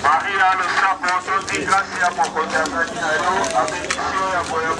Maria lo sapo tutti grazie a poco di Agnello a benedizione a voi a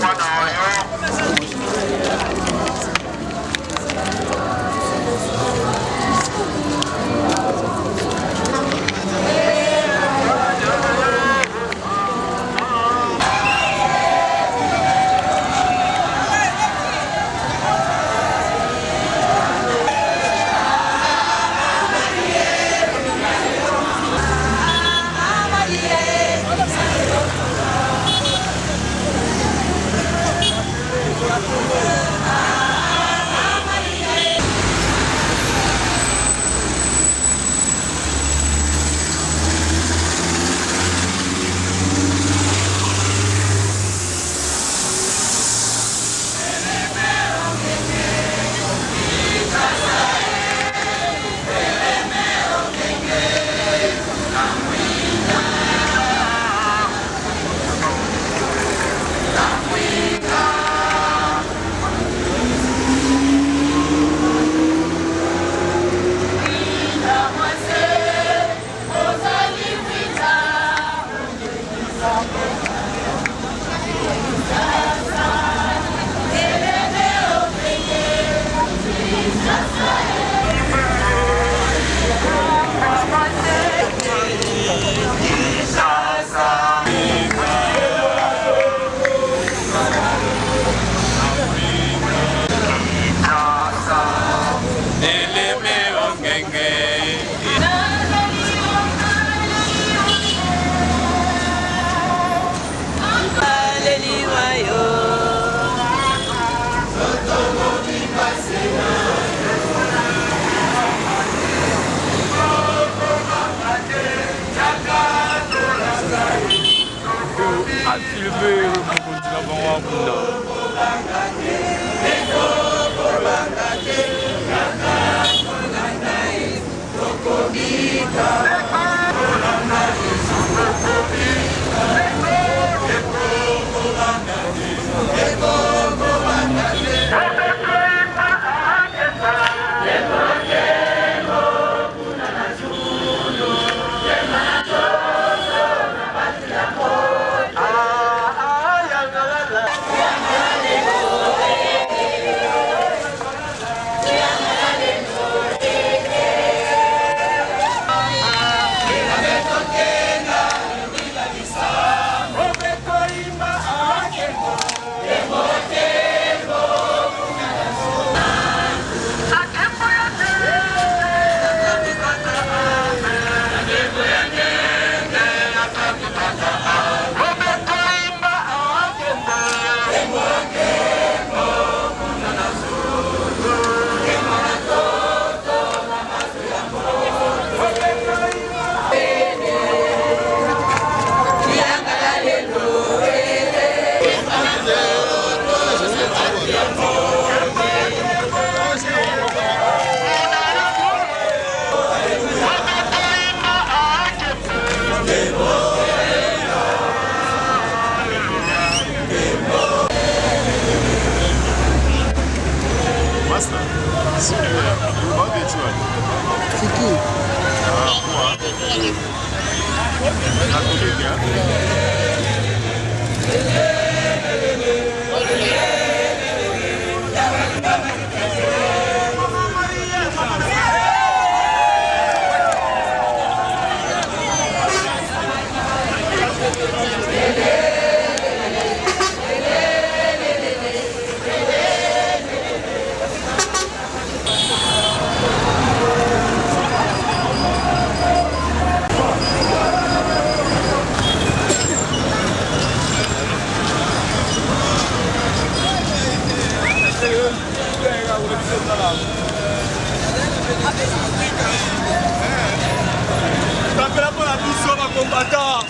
combattant,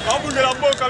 on vous de la boca.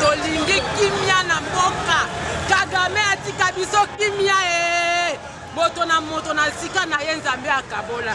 Tolingi kimia na mboka Kagame atika biso kimia moto na sika na ye Nzambe akabola.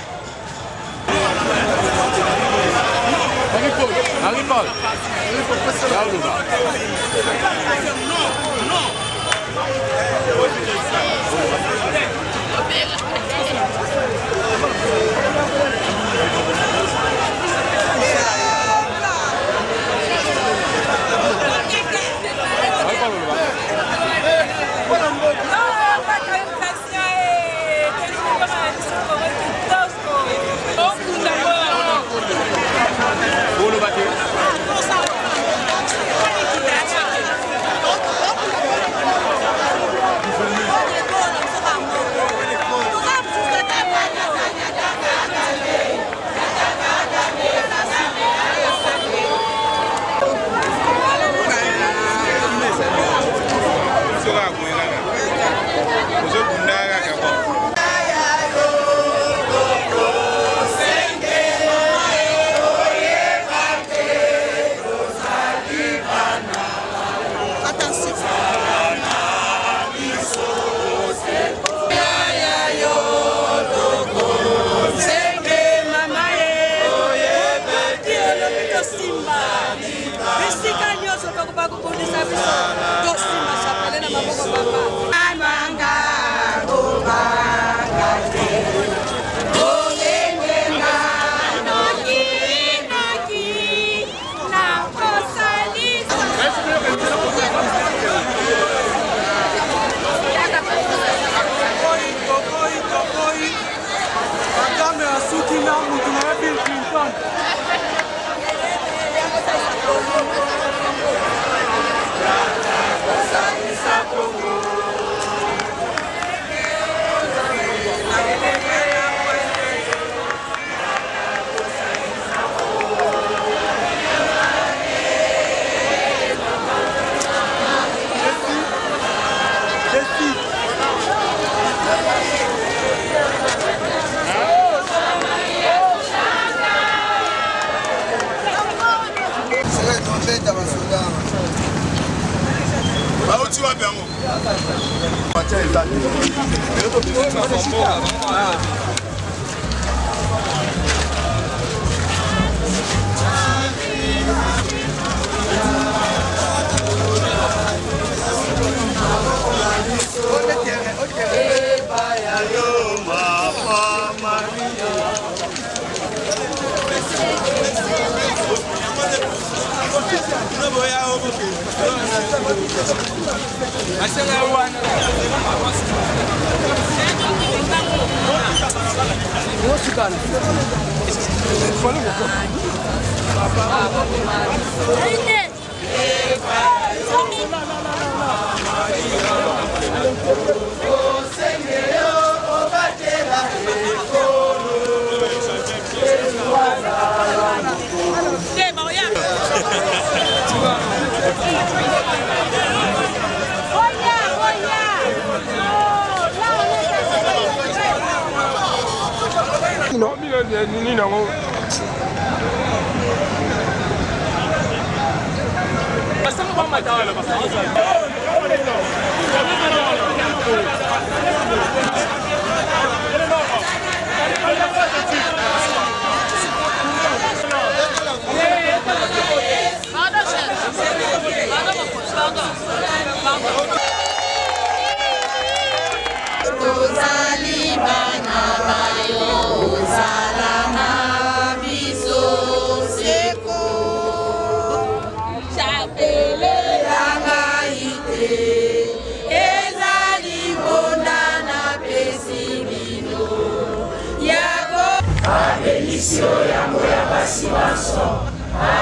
bénédiction yango ya basi banso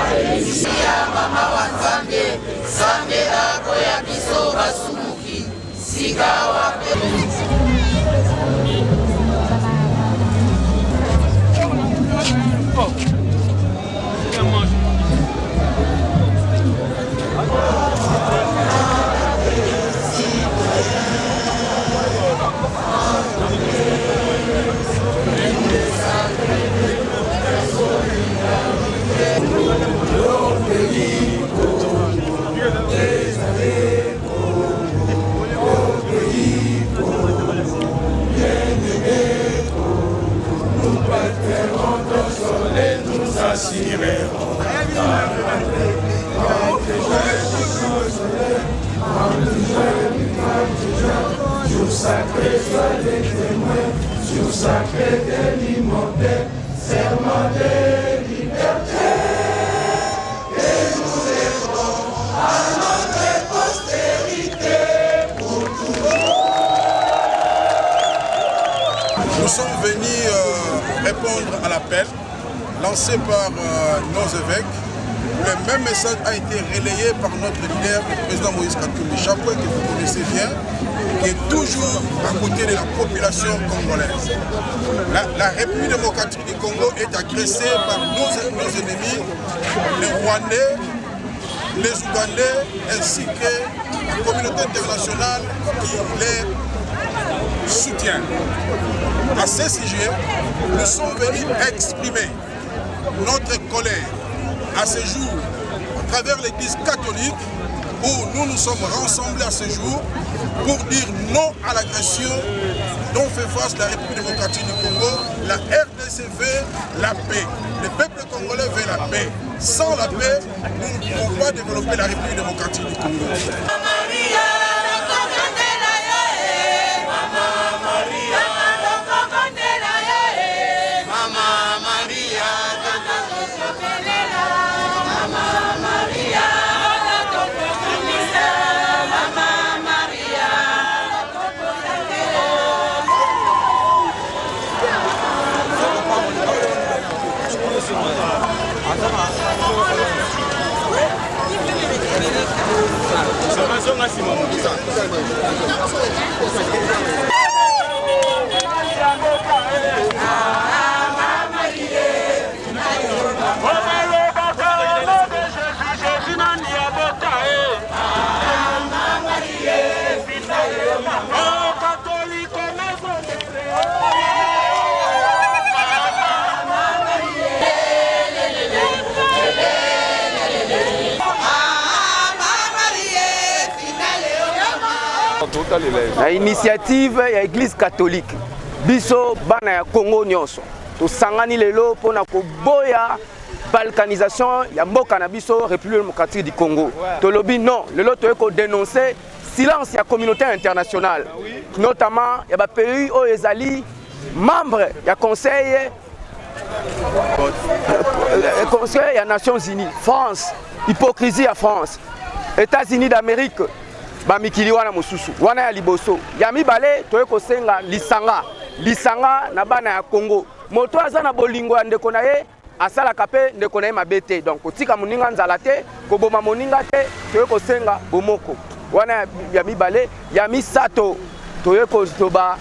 bénédiction ya mama wa Nzambe Nzambe akoya biso basumuki sika wape. Jour sacré, sois des témoins, jour sacré de l'immortel, serment de liberté, et nous lèverons à notre postérité pour toujours. Nous sommes venus répondre à l'appel lancé par nos évêques. Le même message a été relayé par notre leader, le président Moïse Katumbi Chapoué, que vous connaissez bien, qui est toujours à côté de la population congolaise. La République démocratique du Congo est agressée par nos ennemis, les Rwandais, les Ougandais, ainsi que la communauté internationale qui les soutient. À ce sujet, nous sommes venus exprimer notre colère à ce jour à travers l'Église catholique où nous nous sommes rassemblés à ce jour pour dire non à l'agression dont fait face la République démocratique du Congo. La RDC veut la paix. Le peuple congolais veut la paix. Sans la paix, nous ne pouvons pas développer la République démocratique du Congo. Na initiative ya Église catholique biso bana ya Congo nyonso tosangani lelo pona koboya balkanisation ya mboka na biso République démocratique du Congo. Tolobi non, lelo toye ko dénoncer silence ya communauté internationale, notamment ya ba pays o ezali membre ya conseil ya Nations Unies, France, hypocrisie ya France, États-Unis d'Amérique. Bamikili wana mosusu wana ya liboso ya mibale toye kosenga lisanga na bana ya Congo moto aza na bolingo ya ndeko na ye asala kape ndeko na ye mabete donc kotika moninga nzala te koboma moninga te toye kosenga bomoko wana ya mibale ya misato toye kotoba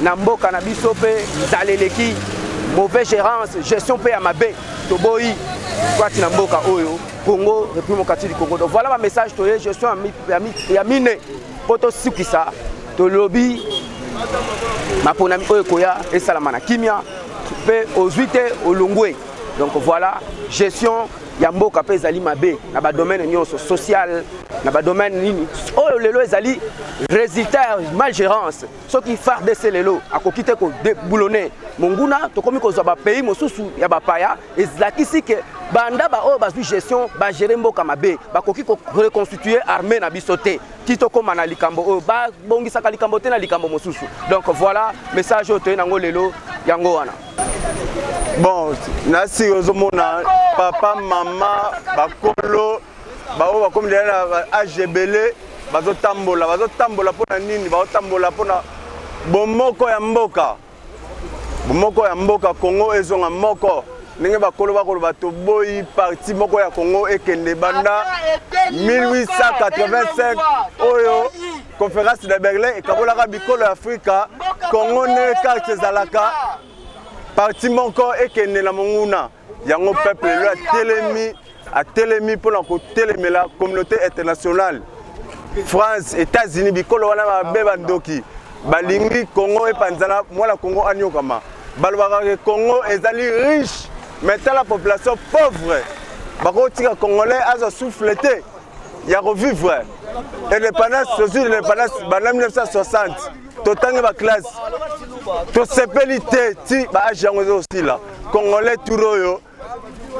na mboka na biso pe nzaleleki mauvaise gérance gestion pe ya mabe toboyi kwati na mboka oyo Congo, République démocratique du Congo. Donc voilà ma message, je suis à mine, poto sukisa, to lobby, ma ponami oyekoya et salamana kimia, pe ozuite olungwe. Donc voilà, gestion yamboka pe ezali mabe na ba domaine nyonso social, na ba domaine nini. Oh lelo ezali résultat malgérance. Ce qui FARDC lelo akokite ko déboulonner. Monguna tokomi kozwa ba pays mosusu ya ba paya ezakisi ke banda ba o bazwi gestion ba gérer mboka mabe bakoki ko reconstituer armée na bisote kitoko mana likambo o ba bongisa likambo te na likambo mosusu. Donc voilà message oto nango lelo yango wana. Bon, nasi ozomona papa mama bakolo bao bakomi na AGBL bazotambola pona nini bazotambola pona bomoko ya mboka moko ya mboka Congo ezonga moko ndenge bakolo bakoloba toboyi parti moko ya Congo ekende banda 1885 oyo conférence de Berlin ekabolaka bikolo ya Afrika Congo ne carte ezalaka parti moko ekende na monguna yango peuple lo atelemi mpona kotelemela communauté internationale France États-Unis bikolo wana babe bandoki balingi Congo epanzana mwana Congo anyokama balobaka ke Congo ezali riche mais la population pauvre bakotika congolais azo souffleté ya revivre indépendance sur l'indépendance en 1960 totangi ba classe to sepelité ti ba age yango aussi là congolais turoyo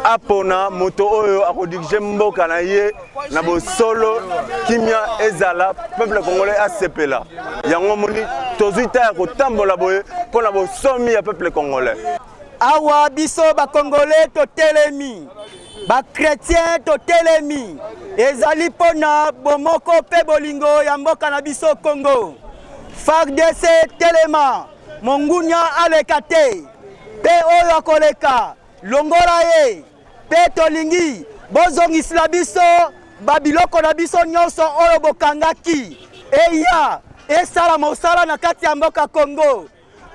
apona moto oyo akodirige mboka na ye na bosolo kimia ezala peuple congolais asepela yango moni tozuita ya kotambola boye pona bosomi ya peuple congolais. Awa biso ba congolais totelemi ba chrétien totelemi ezali pona bomoko pe bolingo ya mboka na biso Congo FARDC telema mongunya aleka te pe oyo akoleka longola ye pe tolingi bozongisila biso babiloko na biso nyonso oyo bokangaki eya esala mosala na kati ya mboka Congo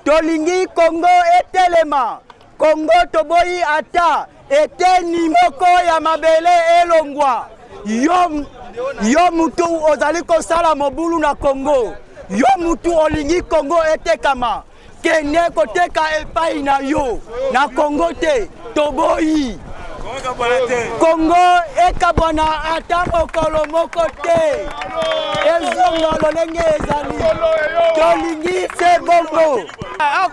tolingi Congo etelema Congo toboyi ata eteni moko ya mabele elongwa yo mutu ozali kosala mobulu na Congo yo mutu olingi Congo etekama kene koteka epai na yo na Congo te toboyi Congo ekabwana ata mokolo moko te ezonga lolenge ezali tolingi se bongo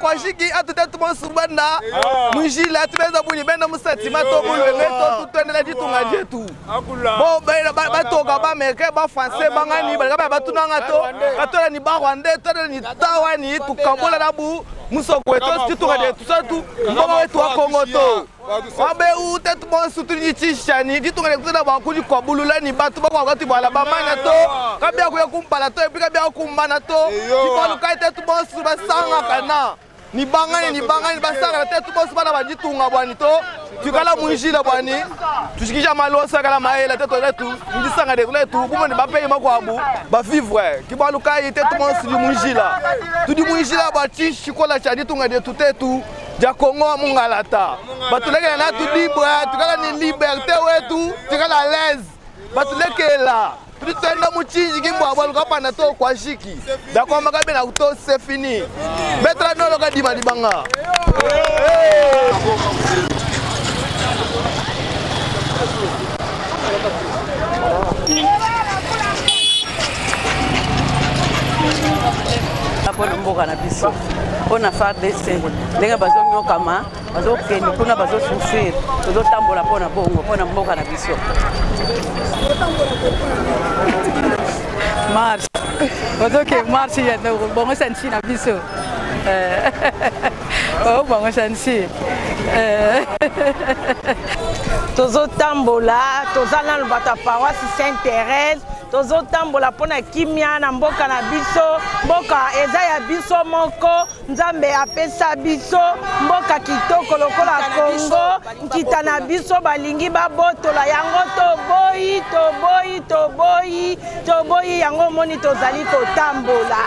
kwa shiki atutetu monsubanda mujila atubeza buni benda musatima to bulwenge to tutendela ditunga jetu bo batoka ba meke ba français bangani balika batunanga to katola ni ba rwandais to ni tawani tukambola na bu musoko eto ditunga de tout ça tout mbongo wetu wa Congo to wabe utetu monsutu ni chishani ditunga de kutana bakuli kwa bulula ni batu ba wakati bala bamanya to kabia kuya kumpala to epika bia kumbana to dikolu kaitetu monsutu basanga kana ni bangani basanga tetu monsutu bana bajitunga bwani to tukala munjila bwani tushikisha malosa kala maela teto letu ndisanga de letu bumo ni bapeyi makwabu ba vivre kibalu kai tetu monsutu di munjila tudi munjila ba chishikola cha ditunga de tutetu ja Congo mungalata batulekela na tu libre tukala ni liberté wetu tukala l'aise batulekela tutenda muchinji kimbo abwaluka pana to kwa shiki da kwa makabe na to c'est fini betra no loka dima dibanga Apona mboka na biso pona FARDC ndenge bazonyokama bazokende kuna bazosufrir tozotambola pona bongo pona mboka na biso marche ozoke marche ya bongo sanchi na biso oh bongo sanchi tozotambola tozana lobata paroisse Sainte-Thérèse tozotambola pona kimia na mboka na biso mboka eza ya biso moko nzambe apesa biso mboka kitoko lokola Congo nkita na biso balingi babotola yango toboyi yango moni tozali kotambola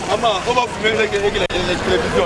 Maman, on va fumer avec la télévision.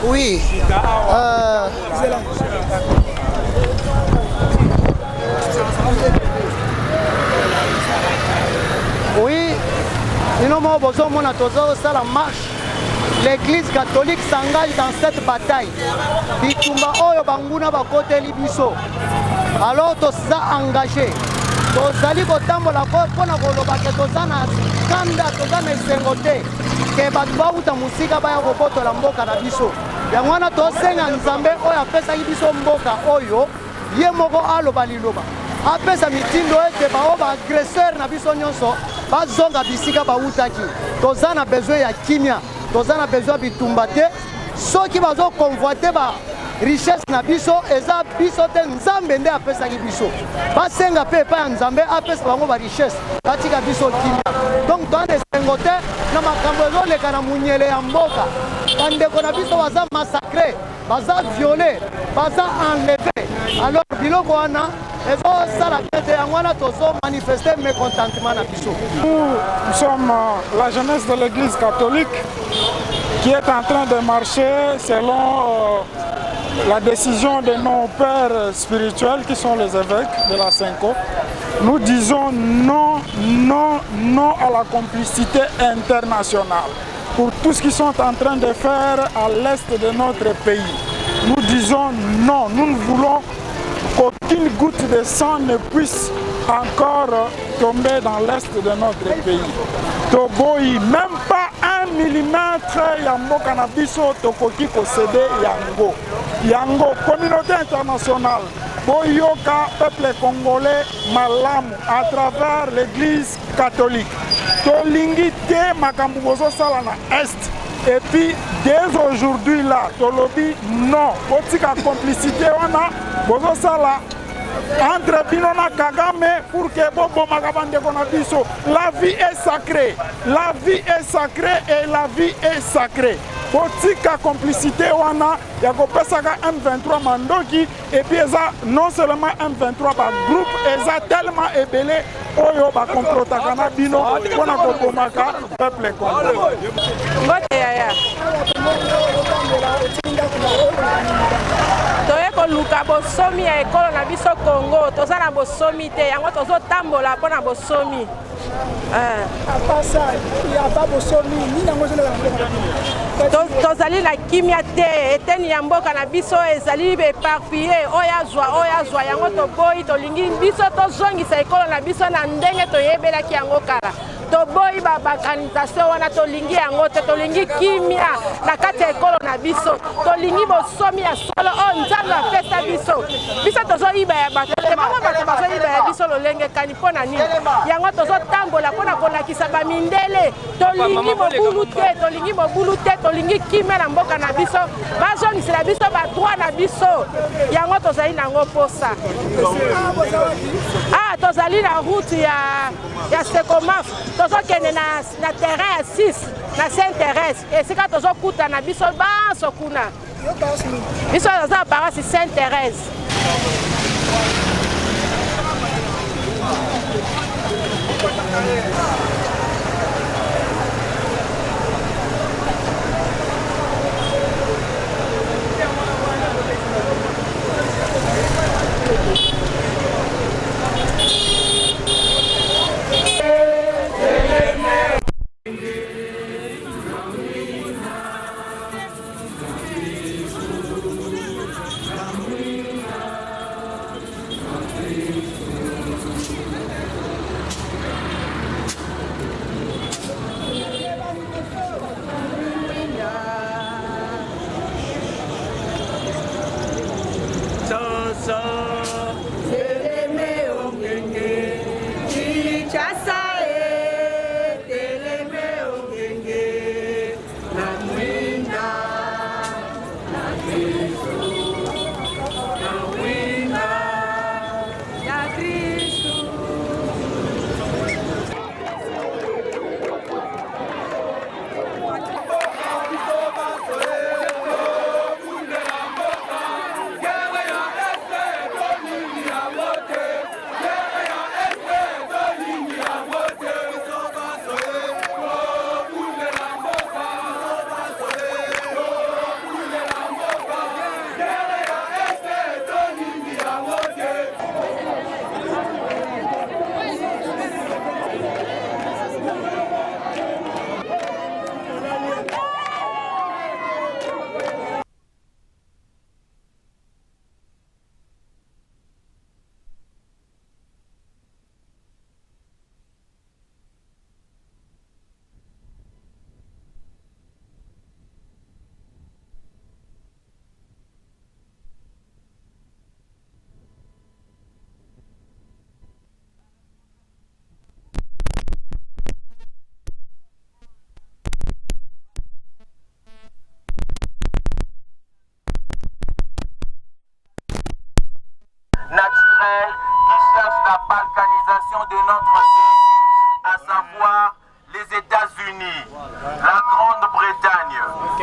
Oui. Oui, nous avons la marche. L'église catholique s'engage dans cette bataille. Bitumba oyo banguna bakote libiso. Alors tous ça engagé. Tozali kotambola pona koloba ke tozana kanda tozana esengote ke bato bauta musika baya kobotola mboka na biso. Yango wana tosenga nzambe oyo apesaki biso mboka oyo ye moko aloba liloba. Apesa mitindo ete bao baagresseur na biso nyonso bazonga bisika bautaki. Tozana besoin ya kimia. Tozana besoin bitumba te. Soki bazo convoiter ba richesse na biso eza biso te nzambe nde apesaki biso. Basenga pe pa nzambe apesa bango ba richesse. Batika biso kimia. Donc twana esengo te na makambo ezoleka na munyele ya mboka. Bandeko na biso baza massacré, baza violé, baza enlevé. Alors biloko wana ezosala tete yango wana tozo manifester mécontentement na biso. Nous sommes la jeunesse de l'église catholique qui est en train de marcher selon la décision de nos pères spirituels qui sont les évêques de la Cinco. Nous disons non, non, non à la complicité internationale pour tout ce qu'ils sont en train de faire à l'est de notre pays. Nous disons non, nous ne voulons qu'aucune goutte de sang ne puisse encore tomber dans l'est de notre pays. Toboyi, même pas 1 millimètre yango cannabis tokoki posséder yango. Yango, communauté internationale, boyoka peuple congolais malamu à travers l'église catholique. Tolingi te makambu bozo sala na est. Et puis dès aujourd'hui là, tolobi non, botika complicité wana bozo sala entre Binona Kagame pour que Bobo Magabande Konabiso. La vie est sacrée. La vie est sacrée et la vie est sacrée. Botika complicité wana yako pesaka M23 mandoki et puis eza non seulement M23 ba groupe eza tellement ébélé oyo ba complotaka na bino pona kobomaka peuple congolais. Ngote yaya. Toye koluka bosomi ya ekolo na biso Congo toza na bosomi te yango tozotambola mpona bosomi. Tozali na kimia te eteni ya mboka na biso ezali éparpillé oyo azwa yango toboyi tolingi biso tozongisa ekolo na biso na ndenge toyebelaki yango kala. Toboyi bakanizasio wana tolingi yango te tolingi kimia na kati ya ekolo na biso tolingi bosomi ya solo oyo nzambe apesa biso biso tozoyiba ya bato te mama bato bazoyiba ya biso lolenge kani mpo na nini yango tozotambola mpona kolakisa bamindele tolingi mobulu te tolingi kimia na mboka na biso bazongisela biso badroit na biso yango tozali nango posa tozali na route ya Sekomaf tozokende na terrain ya 6 na Sainte-Thérèse esika tozokuta na biso banso kuna biso toza paroisse Sainte-Thérèse.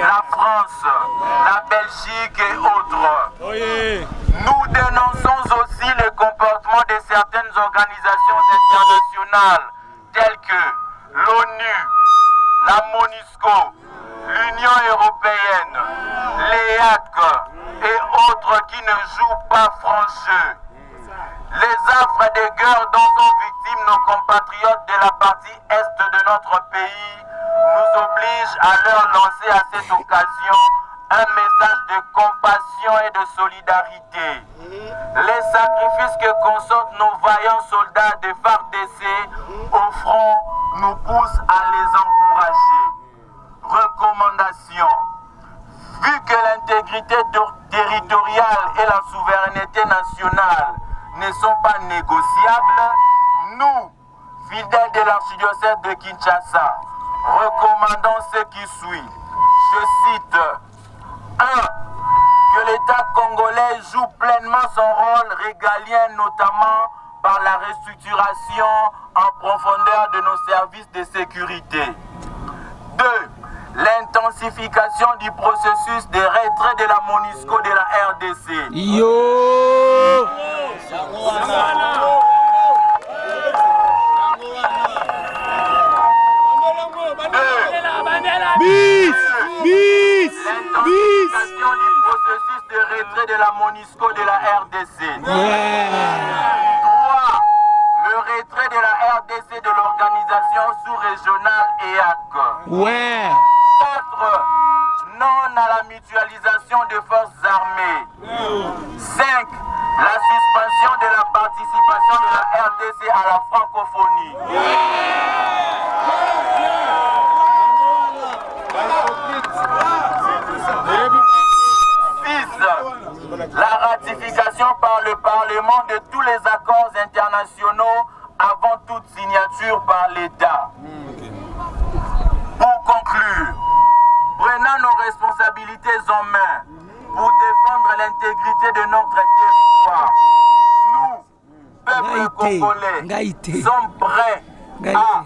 la France, la Belgique et autres. Nous dénonçons aussi le comportement de certaines organisations internationales telles que l'ONU, la MONUSCO, l'Union européenne, l'EAC et autres qui ne jouent pas franc jeu. Les affres de guerre dont sont victimes nos compatriotes de la partie est de notre pays nous obligent à leur lancer à cette occasion un message de compassion et de solidarité. Les sacrifices que consentent nos vaillants soldats de FARDC au front nous poussent à les encourager. Recommandation. Vu que l'intégrité territoriale et la souveraineté nationale ne sont pas négociables, nous, fidèles de l'archidiocèse de Kinshasa, recommandons ce qui suit. Je cite 1. Que l'État congolais joue pleinement son rôle régalien, notamment par la restructuration en profondeur de nos services de sécurité. 2. L'intensification du processus de retrait de la MONUSCO de la RDC. Yo! L'intensification du processus de retrait de la MONUSCO de la RDC. 3. Le retrait de la RDC de l'organisation sous-régionale EAC. 4. Non à la mutualisation des forces armées. 5. La suspension de la participation de la RDC à la francophonie. 6. La ratification par le Parlement de tous les accords internationaux avant toute signature par l'État. Pour conclure, prenons nos responsabilités en main pour défendre l'intégrité de notre territoire. Nous, peuple congolais, sommes prêts à,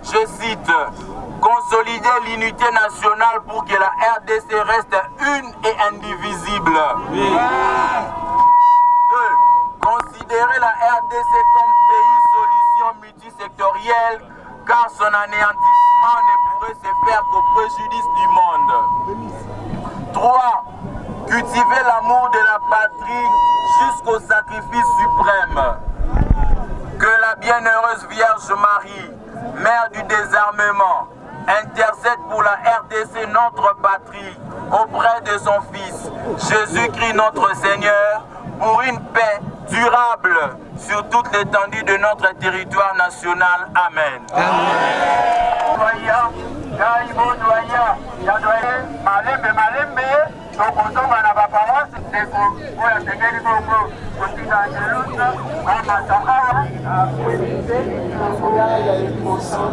je cite, consolider l'unité nationale pour que la RDC reste une et indivisible. 2. Considérer la RDC comme pays solution multisectorielle car son anéantissement ne pourrait se faire qu'au préjudice du monde. 3. Cultiver l'amour de la patrie jusqu'au sacrifice suprême. Que la bienheureuse Vierge Marie, Mère du désarmement, intercède pour la RDC, notre patrie, auprès de son Fils, Jésus-Christ notre Seigneur, pour une paix durable sur toute l'étendue de notre territoire national. Amen.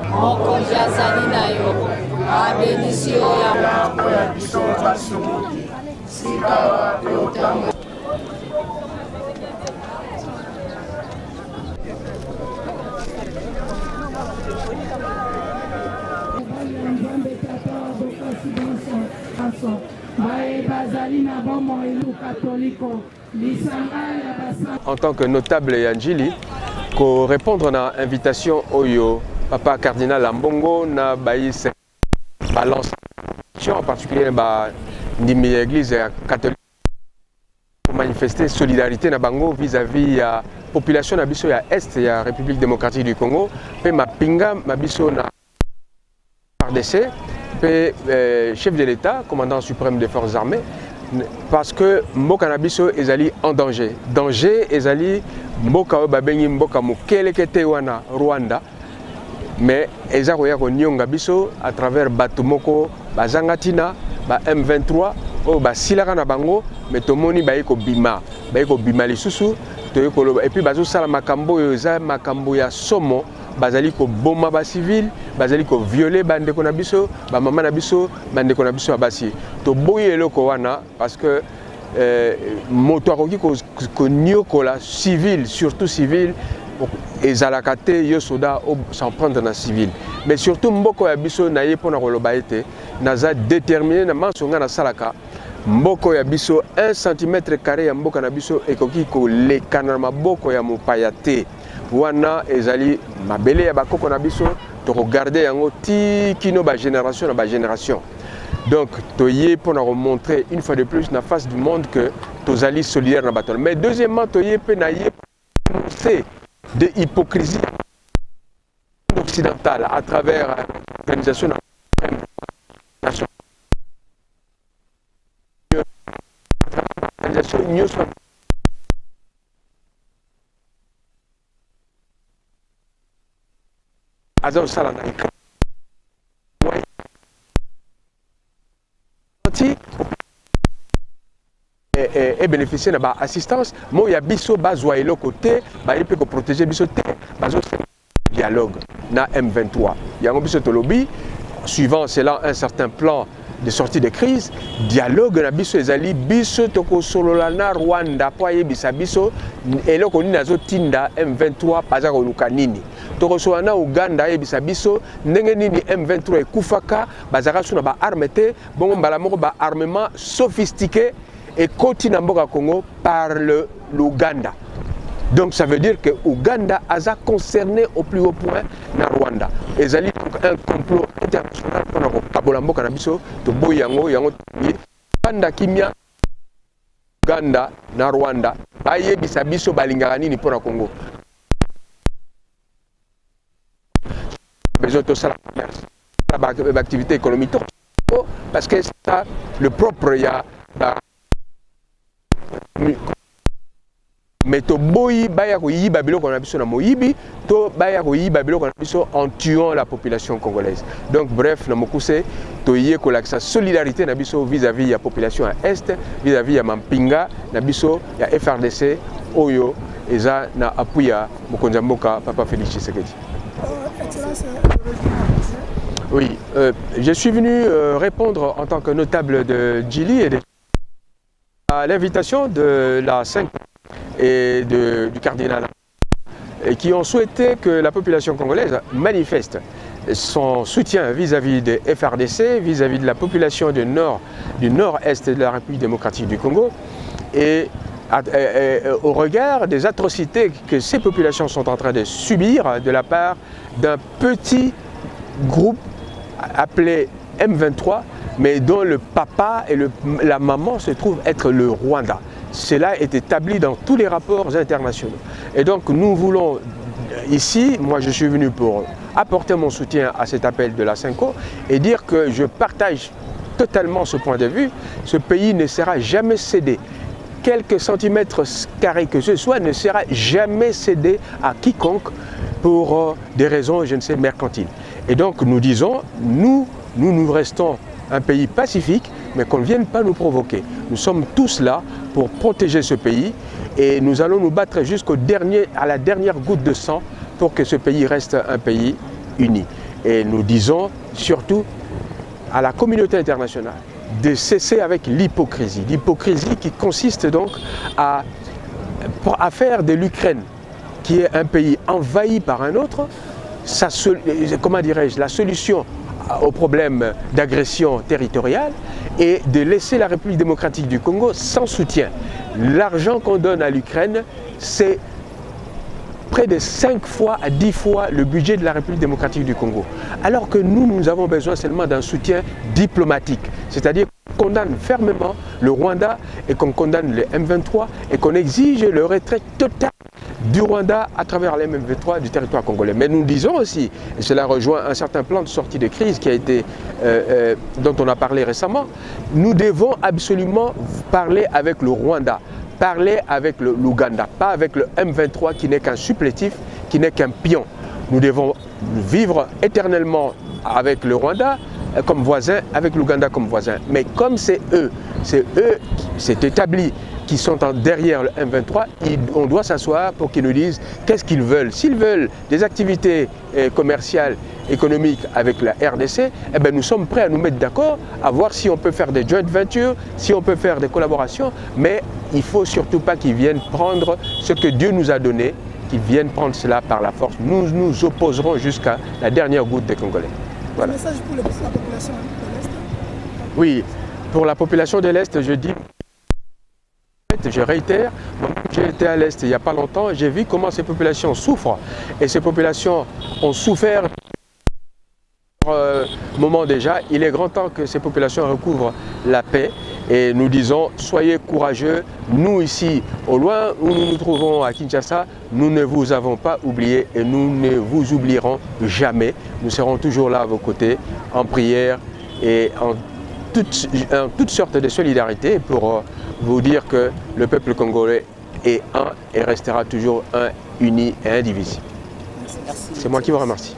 mokonzi azali na yo abenisio ya En tant que notable Yanjili, pour répondre à l'invitation Oyo, Papa Cardinal Ambongo na baïs balance en particulier l'église catholique pour manifester solidarité na bango vis-à-vis la population na biso ya est ya République démocratique du Congo pe mapinga mabiso na RDC pe chef de l'État, commandant suprême des forces armées, parce que mboka na biso ezali en danger. Danger ezali mboka oyo babengi mboka mokele kete wana Rwanda, mais eza koya ko nyonga biso à travers bato moko bazangatina ba M23 oyo basilaka na bango, mais tomoni baye ko bima lisusu toye koloba et puis bazosala makambo oyo eza makambo ya somo, bazali ko boma ba civil, bazali ko violer bandeko na biso, ba mama na biso, bandeko na biso abasi. To boyi eloko wana parce que moto akoki ko nyokola civil, surtout civil ezalaka te yo soda s'en prendre na civil. Mais surtout mboko ya biso na ye pona koloba ete naza déterminé na mansonga na salaka mboko ya biso 1 cm² ya mboka na biso ekoki kolekana na maboko ya mopaya te. Wana ezali mabele ya bakoko na biso to regarder yango ti kino ba génération na ba génération. Donc toye pour nous montrer une fois de plus na face du monde que tozali solidaire na baton. Mais deuxièmement toye pe na ye c'est de hypocrisie occidentale à travers l'organisation et bénéficier de l'assistance. Moi, il y a biso bazwa elo côté, il peut protéger biso té, bazo dialogue na M23. Il y a un biso tolobi suivant cela un certain plan de sortie de crise, dialogue na biso ezali biso toko solola na Rwanda po yebisa biso eloko nini azotinda M23 paza koluka nini. Toko solola na Uganda yebisa biso ndenge nini M23 ekufaka bazaka suna ba arme te, bongo mbala moko ba armement sophistiqué et continue mboka Congo par l'Ouganda. Donc ça veut dire que Ouganda a concerné au plus haut point na Rwanda. Et ça donc un complot international pour la Kabola mboka na biso to boyango yango Ouganda kimia Ouganda na Rwanda baye bisa biso balingaka nini pour la Congo. Besoin de ça l'activité économique parce que ça le propre il y a mais to boyi baya ko yiba biloko na biso na moyibi to baya ko yiba biloko na biso en tuant la population congolaise. Donc bref na mokuse to yé ko la solidarité na biso vis-à-vis ya population à est, vis-à-vis ya Mampinga na biso ya FRDC oyo eza na apuya mokonza mboka Papa Félix Tshisekedi. Oui, je suis venu répondre en tant que notable de Djili et à l'invitation de la 5 et du cardinal et qui ont souhaité que la population congolaise manifeste son soutien vis-à-vis des FRDC, vis-à-vis de la population du nord-est de la République démocratique du Congo et au regard des atrocités que ces populations sont en train de subir de la part d'un petit groupe appelé M23, mais dont le papa et la maman se trouvent être le Rwanda. Cela est établi dans tous les rapports internationaux. Et donc nous voulons ici, moi je suis venu pour apporter mon soutien à cet appel de la CENCO et dire que je partage totalement ce point de vue. Ce pays ne sera jamais cédé. Quelques centimètres carrés que ce soit ne sera jamais cédé à quiconque pour des raisons, je ne sais, mercantiles. Et donc nous disons, nous restons un pays pacifique, mais qu'on ne vienne pas nous provoquer. Nous sommes tous là pour protéger ce pays et nous allons nous battre à la dernière goutte de sang pour que ce pays reste un pays uni. Et nous disons surtout à la communauté internationale de cesser avec l'hypocrisie. L'hypocrisie qui consiste donc à faire de l'Ukraine, qui est un pays envahi par un autre, comment dirais-je, la solution au problème d'agression territoriale et de laisser la République démocratique du Congo sans soutien. L'argent qu'on donne à l'Ukraine, c'est près de 5 fois à 10 fois le budget de la République démocratique du Congo. Alors que nous avons besoin seulement d'un soutien diplomatique, c'est-à-dire qu'on condamne fermement le Rwanda et qu'on condamne le M23 et qu'on exige le retrait total du Rwanda à travers les M23 du territoire congolais. Mais nous disons aussi, et cela rejoint un certain plan de sortie de crise qui a été, dont on a parlé récemment, nous devons absolument parler avec le Rwanda, parler avec l'Ouganda, pas avec le M23 qui n'est qu'un supplétif, qui n'est qu'un pion. Nous devons vivre éternellement avec le Rwanda comme voisin, avec l'Ouganda comme voisin. Mais comme c'est eux, c'est établi, qui sont derrière le M23, on doit s'asseoir pour qu'ils nous disent qu'est-ce qu'ils veulent. S'ils veulent des activités commerciales, économiques avec la RDC, eh bien nous sommes prêts à nous mettre d'accord, à voir si on peut faire des joint ventures, si on peut faire des collaborations, mais il ne faut surtout pas qu'ils viennent prendre ce que Dieu nous a donné, qu'ils viennent prendre cela par la force. Nous nous opposerons jusqu'à la dernière goutte des Congolais. Voilà. Un message pour la population de l'Est? Oui, pour la population de l'Est, je dis, je réitère, j'ai été à l'Est il n'y a pas longtemps, j'ai vu comment ces populations souffrent. Et ces populations ont souffert moment déjà. Il est grand temps que ces populations recouvrent la paix. Et nous disons, soyez courageux. Nous ici, au loin où nous nous trouvons à Kinshasa, nous ne vous avons pas oublié et nous ne vous oublierons jamais. Nous serons toujours là à vos côtés, en prière et en toutes sortes de solidarité pour vous dire que le peuple congolais est un et restera toujours un, uni et indivisible. C'est moi qui vous remercie.